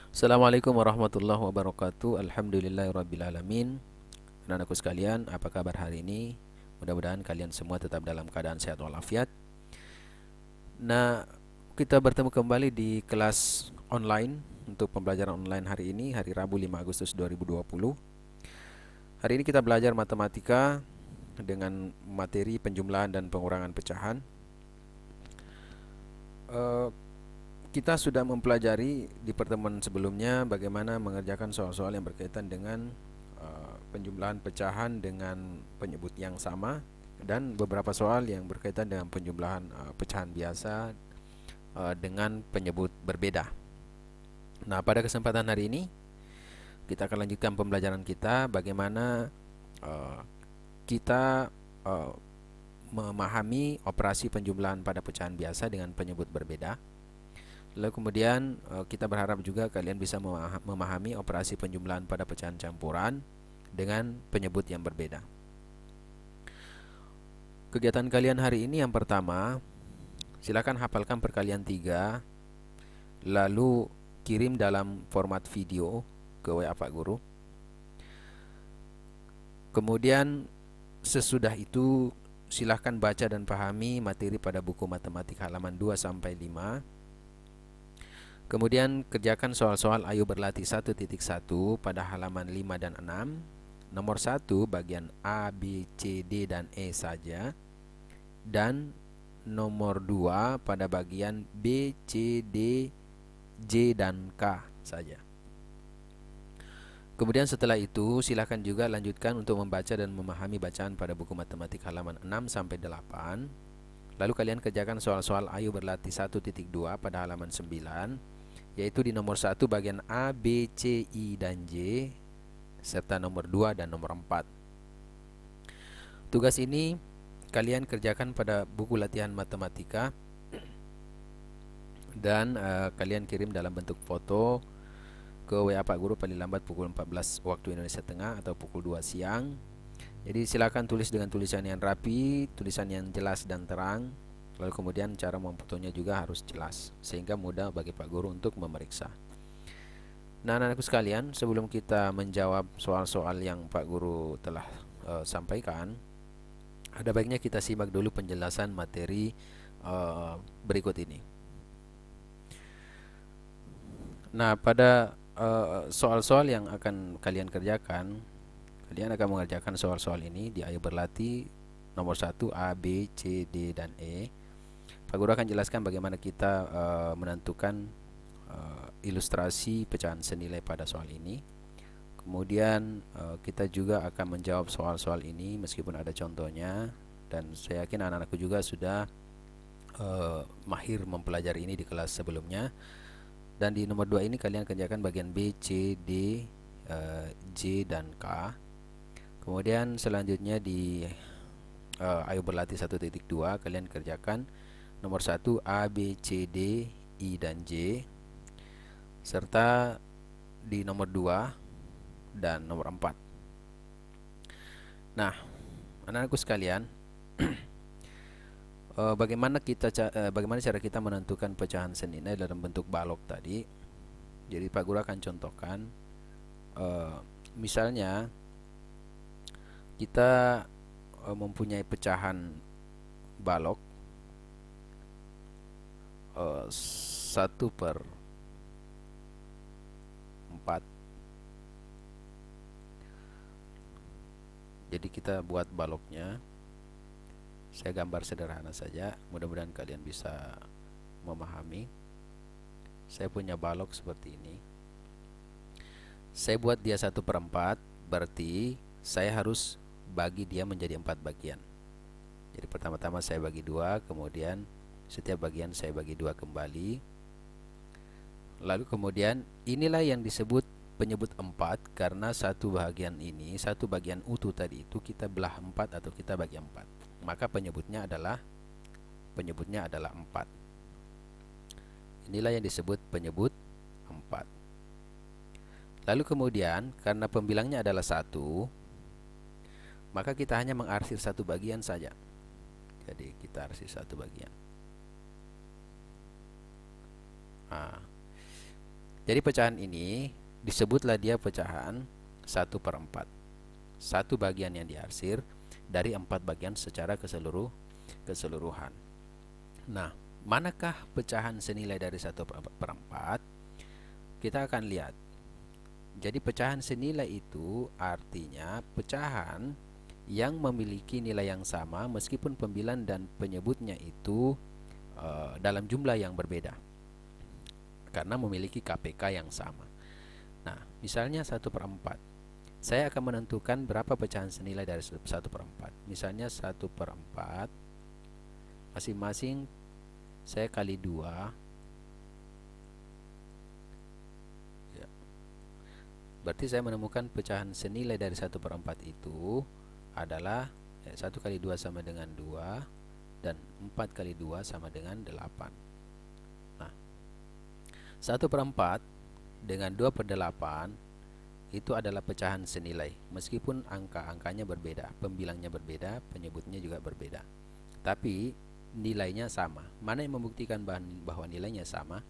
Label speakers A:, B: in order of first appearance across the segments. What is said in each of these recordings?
A: Assalamualaikum warahmatullahi wabarakatuh. Alhamdulillahirrabbilalamin. Anak-anakku sekalian, apa kabar hari ini? Mudah-mudahan kalian semua tetap dalam keadaan sehat walafiat. Nah, kita bertemu kembali di kelas online untuk pembelajaran online hari ini, hari Rabu 5 Agustus 2020. Hari ini kita belajar matematika dengan materi penjumlahan dan pengurangan pecahan. Kita sudah mempelajari di pertemuan sebelumnya bagaimana mengerjakan soal-soal yang berkaitan dengan penjumlahan pecahan dengan penyebut yang sama, dan beberapa soal yang berkaitan dengan penjumlahan pecahan biasa dengan penyebut berbeda. Nah, pada kesempatan hari ini kita akan lanjutkan pembelajaran kita bagaimana kita memahami operasi penjumlahan pada pecahan biasa dengan penyebut berbeda. Lalu kemudian kita berharap juga kalian bisa memahami operasi penjumlahan pada pecahan campuran dengan penyebut yang berbeda. Kegiatan kalian hari ini yang pertama, silakan hafalkan perkalian 3, lalu kirim dalam format video ke WA Pak Guru. Kemudian sesudah itu silakan baca dan pahami materi pada buku matematik halaman 2 sampai 5. Kemudian kerjakan soal-soal ayo berlatih 1.1 pada halaman 5 dan 6. Nomor 1 bagian A, B, C, D, dan E saja. Dan nomor 2 pada bagian B, C, D, J, dan K saja. Kemudian setelah itu silakan juga lanjutkan untuk membaca dan memahami bacaan pada buku matematik halaman 6 sampai 8. Lalu kalian kerjakan soal-soal ayo berlatih 1.2 pada halaman 9, yaitu di nomor 1 bagian A, B, C, I, dan J, serta nomor 2 dan nomor 4. Tugas ini kalian kerjakan pada buku latihan matematika dan kalian kirim dalam bentuk foto ke WA Pak Guru paling lambat pukul 14 waktu Indonesia Tengah atau pukul 2 siang. Jadi silakan tulis dengan tulisan yang rapi, tulisan yang jelas dan terang. Lalu kemudian cara memfotonya juga harus jelas sehingga mudah bagi Pak Guru untuk memeriksa. Nah, anak-anakku sekalian, sebelum kita menjawab soal-soal yang Pak Guru telah sampaikan, ada baiknya kita simak dulu penjelasan materi berikut ini. Nah, pada soal-soal yang akan kalian kerjakan, kalian akan mengerjakan soal-soal ini di ayo berlatih nomor 1 A, B, C, D, dan E. Pak Guru akan jelaskan bagaimana kita menentukan ilustrasi pecahan senilai pada soal ini. Kemudian kita juga akan menjawab soal-soal ini meskipun ada contohnya, dan saya yakin anak-anakku juga sudah mahir mempelajari ini di kelas sebelumnya. Dan di nomor 2 ini kalian kerjakan bagian B, C, D, J, dan K. Kemudian selanjutnya di ayo berlatih 1.2 kalian kerjakan nomor 1 A, B, C, D, I, dan J, serta di nomor 2 dan nomor 4. Nah, anak-anakku sekalian, bagaimana cara kita menentukan pecahan senilai dalam bentuk balok tadi? Jadi Pak Guru akan contohkan, misalnya kita mempunyai pecahan balok 1/4. Jadi kita buat baloknya. Saya gambar sederhana saja, mudah-mudahan kalian bisa memahami. Saya punya balok seperti ini. Saya buat dia 1/4, berarti saya harus bagi dia menjadi 4 bagian. Jadi pertama-tama saya bagi 2, kemudian setiap bagian saya bagi 2 kembali. Lalu kemudian inilah yang disebut penyebut 4, karena satu bagian ini, satu bagian utuh tadi itu kita belah 4 atau kita bagi 4. Maka penyebutnya adalah 4. Inilah yang disebut penyebut 4. Lalu kemudian karena pembilangnya adalah 1, maka kita hanya mengarsir satu bagian saja. Jadi kita arsir satu bagian. Nah, Jadi pecahan ini disebutlah dia pecahan 1/4. Satu bagian yang diarsir dari 4 bagian secara keseluruhan. Nah, manakah pecahan senilai dari 1/4? Kita akan lihat. Jadi pecahan senilai itu artinya pecahan yang memiliki nilai yang sama meskipun pembilang dan penyebutnya itu dalam jumlah yang berbeda, karena memiliki KPK yang sama. Nah, misalnya 1/4. Saya akan menentukan berapa pecahan senilai dari 1/4. Misalnya 1/4 masing-masing saya kali 2. Ya. Berarti saya menemukan pecahan senilai dari 1/4 itu adalah 1 kali 2 sama dengan 2, dan 4 kali 2 sama dengan 8. Nah, 1/4 dengan 2/8 itu adalah pecahan senilai, meskipun angka-angkanya berbeda, pembilangnya berbeda, penyebutnya juga berbeda, tapi nilainya sama. Mana yang membuktikan bahwa nilainya sama?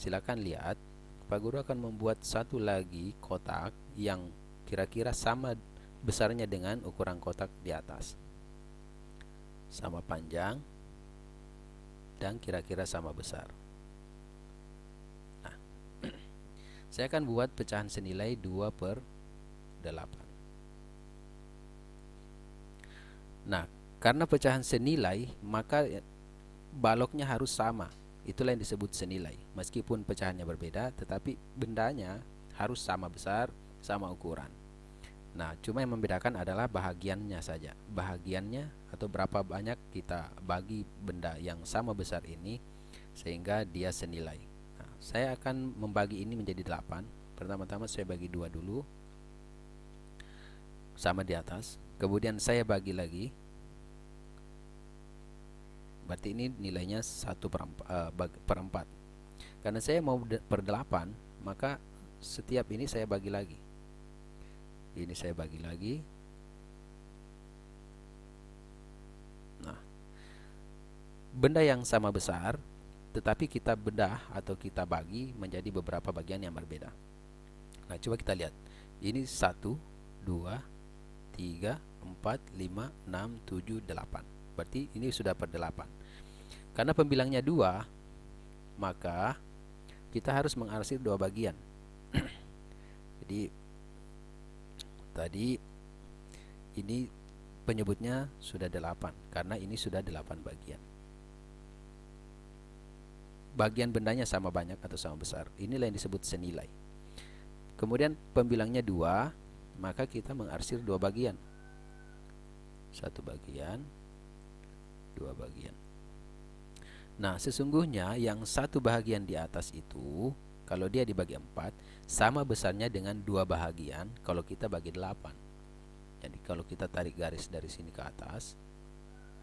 A: Silakan lihat. Pak Guru akan membuat satu lagi kotak yang kira-kira sama besarnya dengan ukuran kotak di atas, sama panjang dan kira-kira sama besar. Nah, saya akan buat pecahan senilai 2/8. Nah, karena pecahan senilai, maka baloknya harus sama. Itulah yang disebut senilai. Meskipun pecahannya berbeda, tetapi bendanya harus sama besar, sama ukuran. Nah, cuma yang membedakan adalah bahagiannya saja. Bahagiannya atau berapa banyak kita bagi benda yang sama besar ini sehingga dia senilai. Nah, saya akan membagi ini menjadi 8. Pertama-tama saya bagi 2 dulu, sama di atas. Kemudian saya bagi lagi. Berarti ini nilainya 1/4. Karena saya mau per 8, maka setiap ini saya bagi lagi. Ini saya bagi lagi. Nah, benda yang sama besar, tetapi kita bedah atau kita bagi menjadi beberapa bagian yang berbeda. Nah, coba kita lihat. Ini 1, 2, 3, 4, 5, 6, 7, 8. Berarti ini sudah per 8. Karena pembilangnya 2, maka kita harus mengarsir 2 bagian. Jadi tadi ini penyebutnya sudah 8, karena ini sudah 8 bagian. Bagian bendanya sama banyak atau sama besar. Inilah yang disebut senilai. Kemudian pembilangnya 2, maka kita mengarsir 2 bagian. 1 bagian, 2 bagian. Nah, sesungguhnya yang 1 bahagian di atas itu, kalau dia dibagi 4, sama besarnya dengan 2 bahagian kalau kita bagi 8. Jadi kalau kita tarik garis dari sini ke atas,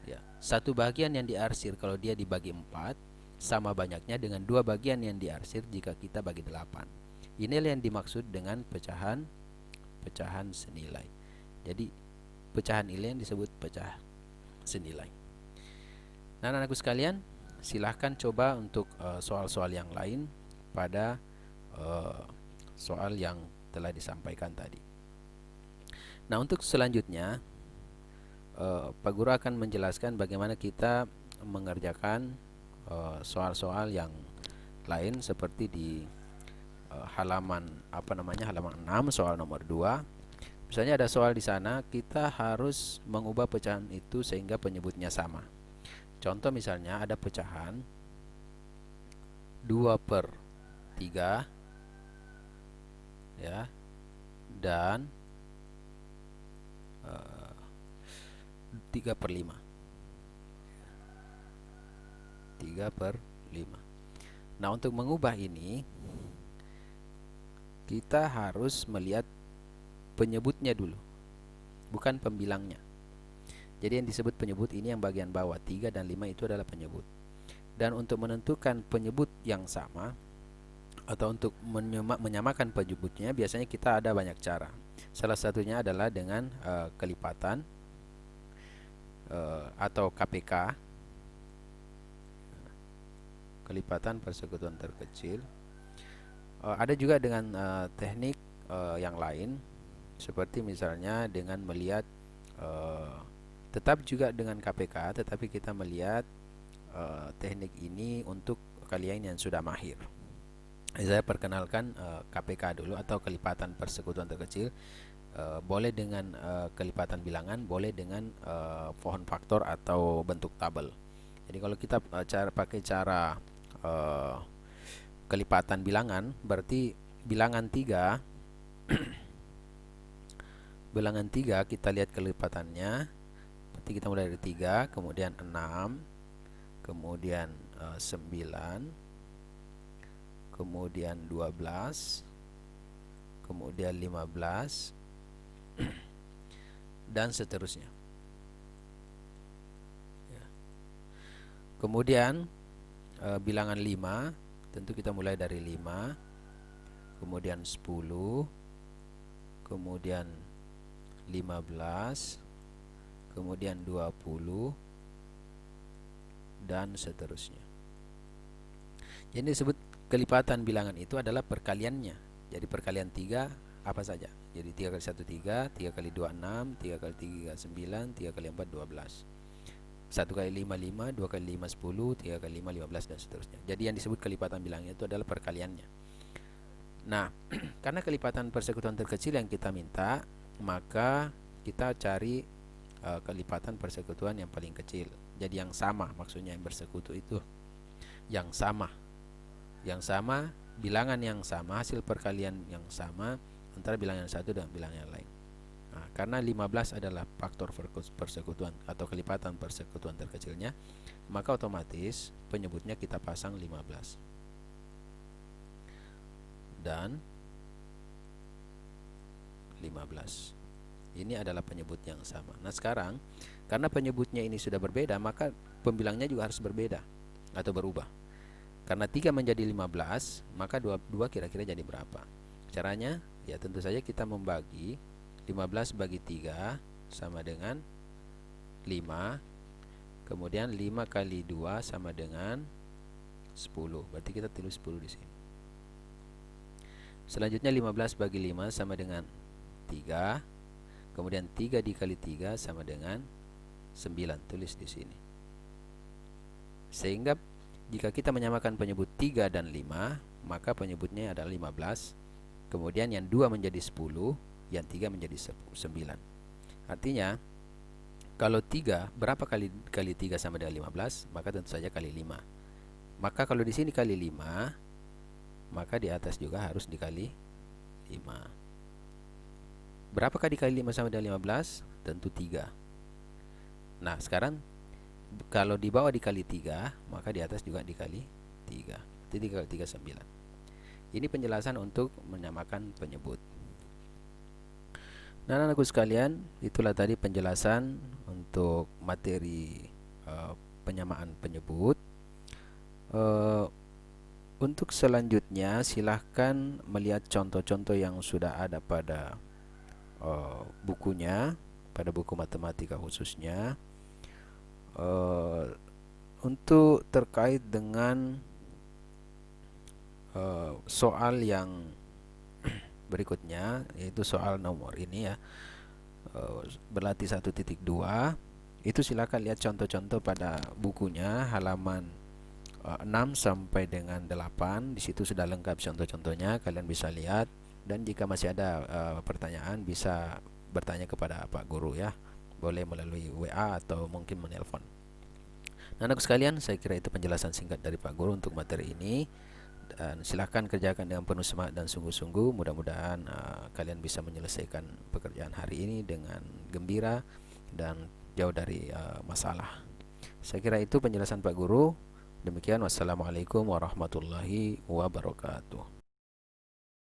A: ya, 1 bahagian yang diarsir kalau dia dibagi 4 sama banyaknya dengan 2 bagian yang diarsir jika kita bagi 8. Inilah yang dimaksud dengan pecahan senilai. Jadi pecahan ini yang disebut pecah senilai. Nah, anak-anakku sekalian, silahkan coba untuk soal-soal yang lain pada soal yang telah disampaikan tadi. Nah, untuk selanjutnya Pak Guru akan menjelaskan bagaimana kita mengerjakan soal-soal yang lain seperti di halaman halaman 6 soal nomor 2. Misalnya ada soal di sana, kita harus mengubah pecahan itu sehingga penyebutnya sama. Contoh misalnya ada pecahan 2/3, ya, dan 3/5. 3/5. Nah, untuk mengubah ini kita harus melihat penyebutnya dulu, bukan pembilangnya. Jadi yang disebut penyebut ini yang bagian bawah, 3 dan 5 itu adalah penyebut. Dan untuk menentukan penyebut yang sama atau untuk menyamakan penyebutnya, biasanya kita ada banyak cara. Salah satunya adalah dengan kelipatan atau KPK, kelipatan persekutuan terkecil, Ada juga dengan teknik yang lain, seperti misalnya dengan melihat tetap juga dengan KPK, tetapi kita melihat teknik ini untuk kalian yang sudah mahir. Saya perkenalkan KPK dulu, atau kelipatan persekutuan terkecil. Boleh dengan kelipatan bilangan, boleh dengan pohon faktor atau bentuk tabel. Jadi kalau kita pakai cara kelipatan bilangan, berarti bilangan 3 bilangan 3 kita lihat kelipatannya. Berarti kita mulai dari 3, kemudian 6, kemudian 9, kemudian 12, kemudian 15, dan seterusnya. Ya. Kemudian bilangan 5, tentu kita mulai dari 5, kemudian 10, kemudian 15, kemudian 20, dan seterusnya. Jadi disebut kelipatan bilangan itu adalah perkaliannya. Jadi perkalian 3 apa saja. Jadi 3 kali 1 3, 3 kali 2 6, 3 kali 3 9, 3 kali 4 12. 1 kali 5 5, 2 kali 5 10, 3 kali 5 15, dan seterusnya. Jadi yang disebut kelipatan bilangnya itu adalah perkaliannya. Nah, karena kelipatan persekutuan terkecil yang kita minta, maka kita cari kelipatan persekutuan yang paling kecil. Jadi yang sama, maksudnya yang bersekutu itu yang sama. Yang sama, bilangan yang sama, hasil perkalian yang sama antara bilangan yang satu dan bilangan yang lain. Nah, karena 15 adalah faktor persekutuan atau kelipatan persekutuan terkecilnya, maka otomatis penyebutnya kita pasang 15. Dan 15. Ini adalah penyebut yang sama. Nah sekarang, karena penyebutnya ini sudah berbeda, maka pembilangnya juga harus berbeda atau berubah. Karena 3 menjadi 15, maka 2 kira-kira jadi berapa? Caranya, ya tentu saja kita membagi 15 bagi 3 sama dengan 5. Kemudian 5 kali 2 sama dengan 10. Berarti kita tulis 10 di sini. Selanjutnya 15 bagi 5 sama dengan 3. Kemudian 3 dikali 3 sama dengan 9. Tulis di sini. Sehingga jika kita menyamakan penyebut 3 dan 5, maka penyebutnya adalah 15. Kemudian yang 2 menjadi 10, yang 3 menjadi 9. Artinya, kalau 3, berapa kali 3 sama dengan 15? Maka tentu saja kali 5. Maka kalau di sini kali 5, maka di atas juga harus dikali 5. Berapa kali dikali 5 sama dengan 15? Tentu 3. Nah sekarang kalau di bawah dikali 3, maka di atas juga dikali 3. Jadi 3 kali 3 9. Ini penjelasan untuk menyamakan penyebut. Nah anak-anakku sekalian, itulah tadi penjelasan untuk materi penyamaan penyebut. Untuk selanjutnya silahkan melihat contoh-contoh yang sudah ada pada bukunya, pada buku matematika khususnya, untuk terkait dengan soal yang berikutnya, yaitu soal nomor ini ya, berlatih 1.2. Itu silakan lihat contoh-contoh pada bukunya halaman 6 sampai dengan 8. Di situ sudah lengkap contoh-contohnya, kalian bisa lihat. Dan jika masih ada pertanyaan, bisa bertanya kepada Pak Guru ya. Boleh melalui WA atau mungkin menelpon. Nah, anak sekalian, saya kira itu penjelasan singkat dari Pak Guru untuk materi ini. Dan silahkan kerjakan dengan penuh semangat dan sungguh-sungguh. Mudah-mudahan kalian bisa menyelesaikan pekerjaan hari ini dengan gembira dan jauh dari masalah. Saya kira itu penjelasan Pak Guru. Demikian, wassalamualaikum warahmatullahi wabarakatuh.